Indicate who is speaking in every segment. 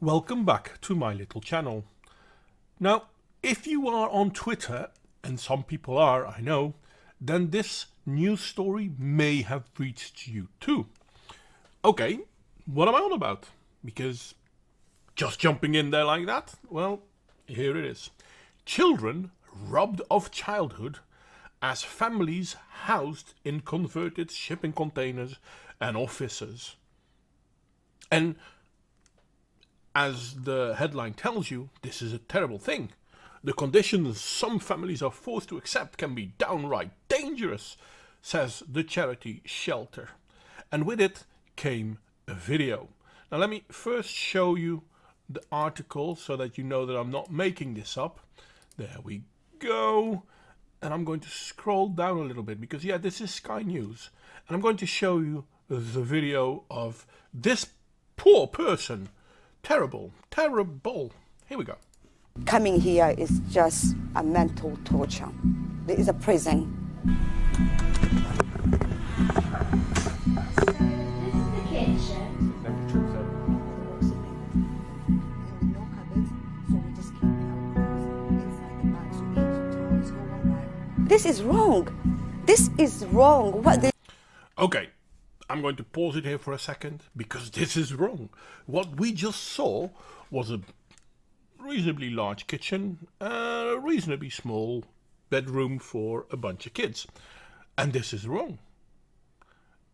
Speaker 1: Welcome back to my little channel. Now, if you are on Twitter, and some people are, I know, then this news story may have reached you too. Okay, what am I on about? Because just jumping in there like that, well, here it is. Children robbed of childhood as families housed in converted shipping containers and offices. And as the headline tells you, this is a terrible thing. The conditions some families are forced to accept can be downright dangerous, says the charity shelter. And with it came a video. Now let me first show you the article so that you know that I'm not making this up. There we go. And I'm going to scroll down a little bit because this is Sky News. And I'm going to show you the video of this poor person. Terrible, terrible. Here we go.
Speaker 2: Coming here is just a mental torture. There is a prison.
Speaker 3: So this is the kitchen.
Speaker 2: This is wrong. This is wrong.
Speaker 1: Okay, I'm going to pause it here for a second because this is wrong. What we just saw was a reasonably large kitchen, a reasonably small bedroom for a bunch of kids. And this is wrong.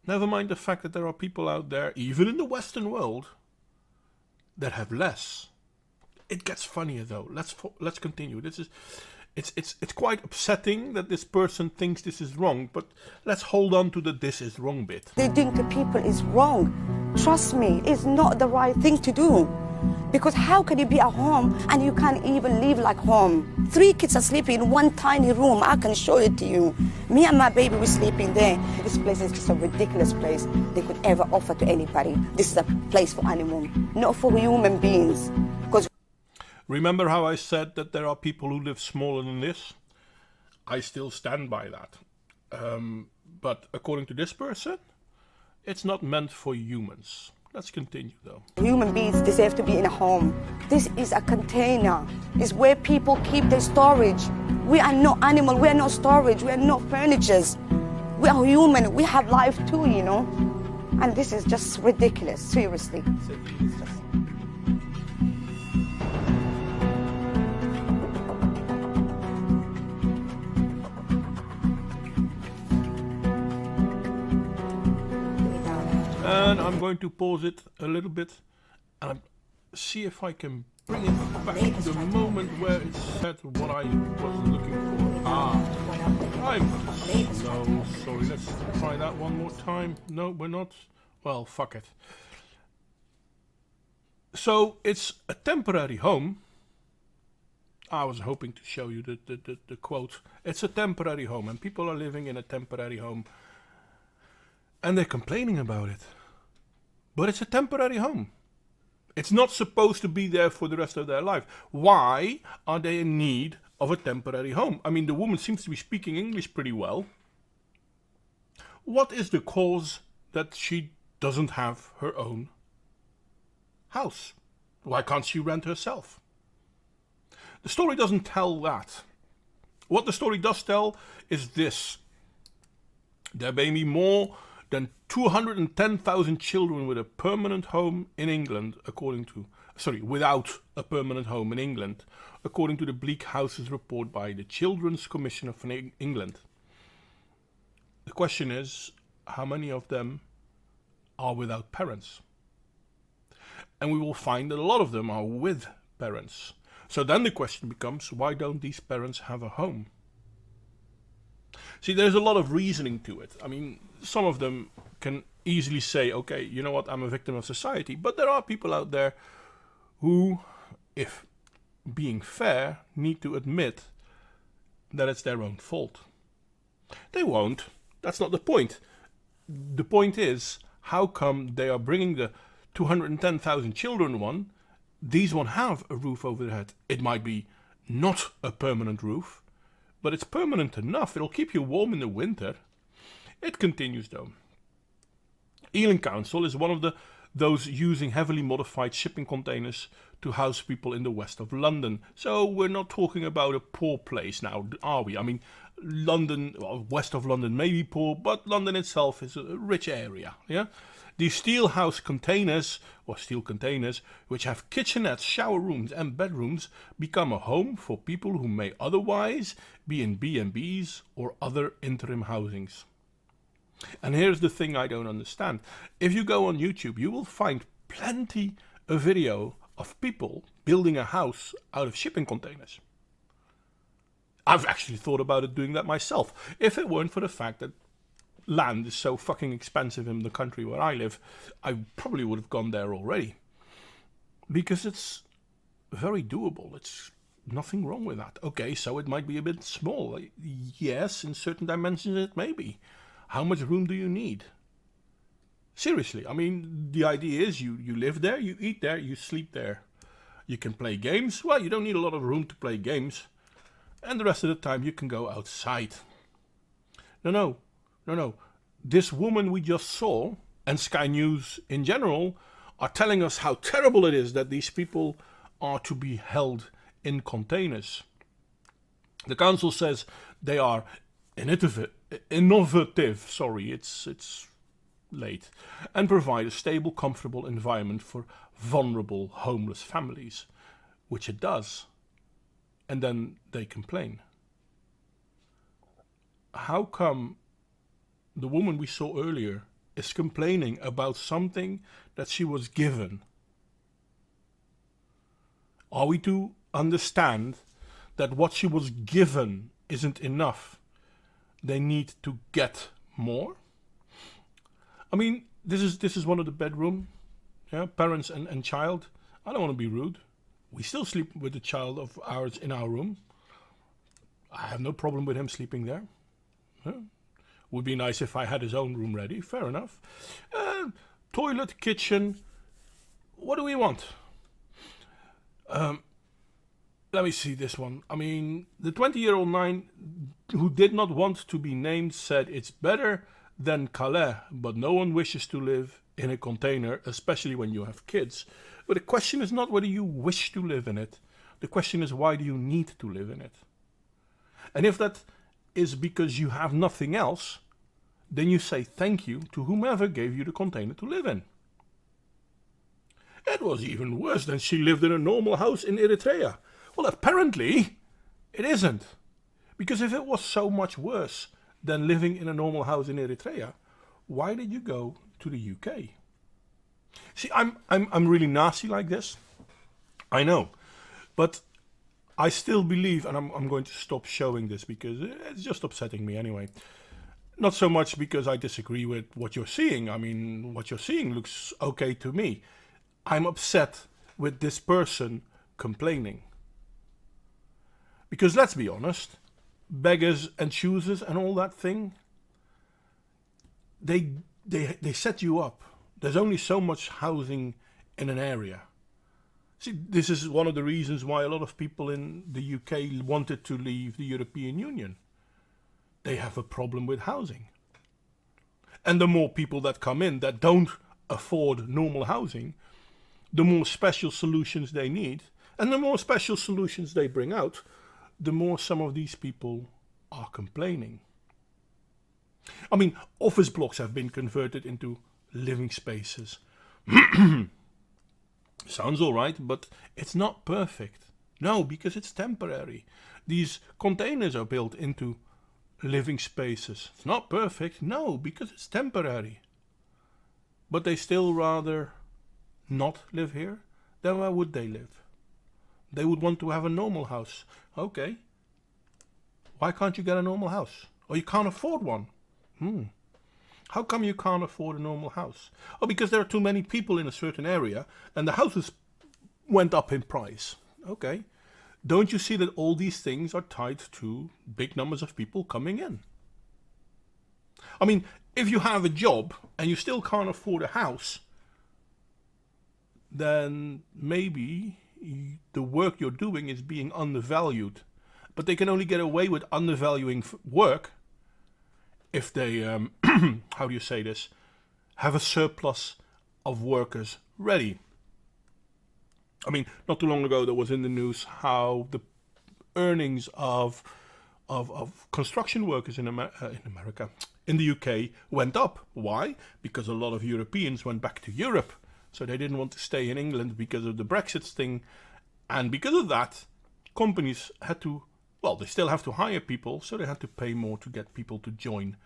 Speaker 1: Never mind the fact that there are people out there, even in the Western world, that have less. It gets funnier though. Let's continue. It's quite upsetting that this person thinks this is wrong, but let's hold on to the this is wrong bit.
Speaker 2: They doing to people is wrong. Trust me, it's not the right thing to do. Because how can you be at home and you can't even live like home? 3 kids are sleeping in one tiny room. I can show it to you. Me and my baby were sleeping there. This place is just a ridiculous place they could ever offer to anybody. This is a place for animals, not for human beings. Because
Speaker 1: remember how I said that there are people who live smaller than this? I still stand by that. But according to this person, it's not meant for humans. Let's continue though.
Speaker 2: human beings deserve to be in a home. This is a container. It's where people keep their storage. We are not animal. We are not storage. We are not furnitures. We are human. We have life too, you know. And this is just ridiculous. Seriously.
Speaker 1: And I'm going to pause it a little bit and see if I can bring it back to the moment where it said what I was looking for. I'm slow. Sorry, let's try that one more time. No, we're not. Well, fuck it. So it's a temporary home. I was hoping to show you the quote. It's a temporary home and people are living in a temporary home and they're complaining about it. But it's a temporary home. It's not supposed to be there for the rest of their life. Why are they in need of a temporary home? I mean, the woman seems to be speaking English pretty well. What is the cause that she doesn't have her own house? Why can't she rent herself? The story doesn't tell that. What the story does tell is this. There may be more than 210,000 children with a permanent home in England, without a permanent home in England, according to the Bleak Houses report by the Children's Commissioner for England. The question is, how many of them are without parents? And we will find that a lot of them are with parents. So then the question becomes, why don't these parents have a home? See, there's a lot of reasoning to it. I mean, some of them can easily say, okay, you know what, I'm a victim of society. But there are people out there who, if being fair, need to admit that it's their own fault. They won't. That's not the point. The point is, how come they are bringing the 210,000 children one? These one have a roof over their head. It might be not a permanent roof, but it's permanent enough. It'll keep you warm in the winter. It continues though. Ealing Council is one of the those using heavily modified shipping containers to house people in the west of London. So we're not talking about a poor place now, are we? I mean, London, well, west of London may be poor, but London itself is a rich area. Yeah, these steel house containers, or steel containers, which have kitchenettes, shower rooms and bedrooms, become a home for people who may otherwise be in B&Bs or other interim housings. And here's the thing I don't understand. If you go on YouTube, you will find plenty of video of people building a house out of shipping containers. I've actually thought about doing that myself. If it weren't for the fact that land is so fucking expensive in the country where I live, I probably would have gone there already. Because it's very doable. It's nothing wrong with that. Okay, so it might be a bit small. Yes, in certain dimensions it may be. How much room do you need? Seriously, I mean, the idea is you live there, you eat there, you sleep there. You can play games. Well, you don't need a lot of room to play games. And the rest of the time you can go outside. No. This woman we just saw, and Sky News in general, are telling us how terrible it is that these people are to be held in containers. The council says they are innovative, it's late, and provide a stable, comfortable environment for vulnerable homeless families, which it does. And then they complain. How come the woman we saw earlier is complaining about something that she was given? Are we to understand that what she was given isn't enough? They need to get more? I mean, this is one of the bedroom, yeah, parents and child. I don't want to be rude. We still sleep with the child of ours in our room. I have no problem with him sleeping there. Yeah. Would be nice if I had his own room ready. Fair enough. Toilet, kitchen. What do we want? Let me see this one. I mean, the 20-year-old nine who did not want to be named said it's better than Calais, but no one wishes to live in a container, especially when you have kids. But the question is not whether you wish to live in it. The question is, why do you need to live in it? And if that is because you have nothing else, then you say thank you to whomever gave you the container to live in. It was even worse than she lived in a normal house in Eritrea. Well, apparently it isn't. Because if it was so much worse than living in a normal house in Eritrea, why did you go to the UK? See, I'm really nasty like this. I know. But I still believe, and I'm going to stop showing this because it's just upsetting me anyway. Not so much because I disagree with what you're seeing. I mean, what you're seeing looks okay to me. I'm upset with this person complaining. Because let's be honest, beggars and choosers and all that thing, they set you up. There's only so much housing in an area. See, this is one of the reasons why a lot of people in the UK wanted to leave the European Union. They have a problem with housing. And the more people that come in that don't afford normal housing, the more special solutions they need, and the more special solutions they bring out, the more some of these people are complaining. I mean, office blocks have been converted into living spaces. Sounds alright, but it's not perfect. No, because it's temporary. These containers are built into living spaces. It's not perfect. No, because it's temporary. But they still rather not live here. Then where would they live? They would want to have a normal house. Okay. Why can't you get a normal house? Or you can't afford one? How come you can't afford a normal house? Oh, because there are too many people in a certain area and the houses went up in price. Okay. Don't you see that all these things are tied to big numbers of people coming in? I mean, if you have a job and you still can't afford a house, then maybe the work you're doing is being undervalued. But they can only get away with undervaluing work if they, how do you say this, have a surplus of workers ready. I mean, not too long ago there was in the news how the earnings of construction workers in America, in the UK, went up. Why? Because a lot of Europeans went back to Europe. So they didn't want to stay in England because of the Brexit thing. And because of that, companies had to, well, they still have to hire people, so they had to pay more to get people to join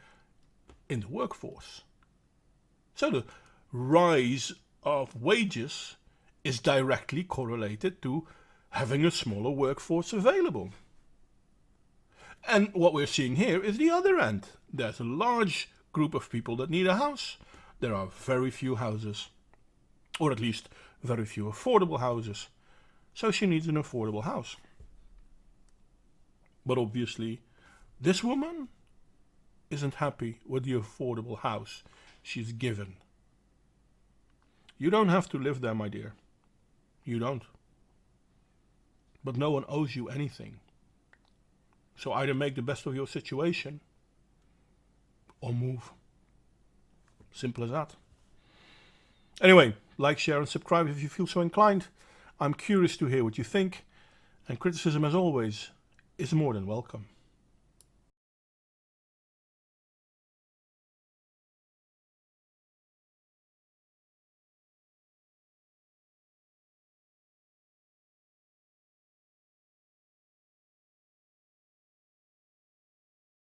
Speaker 1: in the workforce. So the rise of wages is directly correlated to having a smaller workforce available. And what we're seeing here is the other end. There's a large group of people that need a house. There are very few houses, or at least very few affordable houses. So she needs an affordable house. But obviously, this woman isn't happy with the affordable house she's given. You don't have to live there, my dear. You don't. But no one owes you anything. So either make the best of your situation or move. Simple as that. Anyway, like, share and subscribe if you feel so inclined. I'm curious to hear what you think. And criticism, as always, is more than welcome.